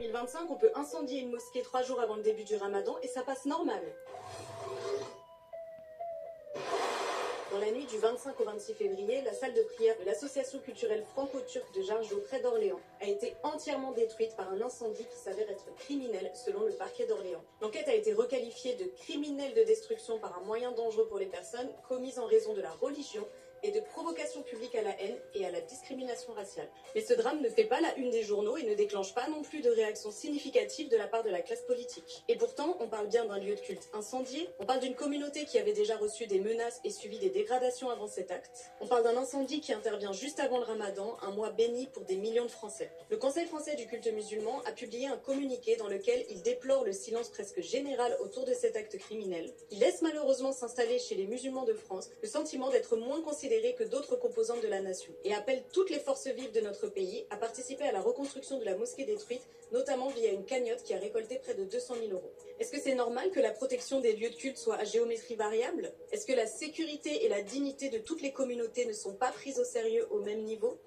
2025, on peut incendier une mosquée 3 jours avant le début du ramadan et ça passe normal. Dans la nuit du 25 au 26 février, la salle de prière de l'association culturelle franco-turque de Jargeau, près d'Orléans, a été entièrement détruite par un incendie qui s'avère être criminel selon le parquet d'Orléans. L'enquête a été requalifiée de criminel de destruction par un moyen dangereux pour les personnes, commise en raison de la religion et de provocation publique à la haine et à la discrimination raciale. Mais ce drame ne fait pas la une des journaux et ne déclenche pas non plus de réactions significatives de la part de la classe politique. Et pourtant, on parle bien d'un lieu de culte incendié, on parle d'une communauté qui avait déjà reçu des menaces et subi des dégradations avant cet acte, on parle d'un incendie qui intervient juste avant le ramadan, un mois béni pour des millions de Français. Le Conseil français du culte musulman a publié un communiqué dans lequel il déplore le silence presque général autour de cet acte criminel. Il laisse malheureusement s'installer chez les musulmans de France le sentiment d'être moins considérés que d'autres composantes de la nation, et appelle toutes les forces vives de notre pays à participer à la reconstruction de la mosquée détruite, notamment via une cagnotte qui a récolté près de 200 000 euros. Est-ce que c'est normal que la protection des lieux de culte soit à géométrie variable? Est-ce que la sécurité et la dignité de toutes les communautés ne sont pas prises au sérieux au même niveau?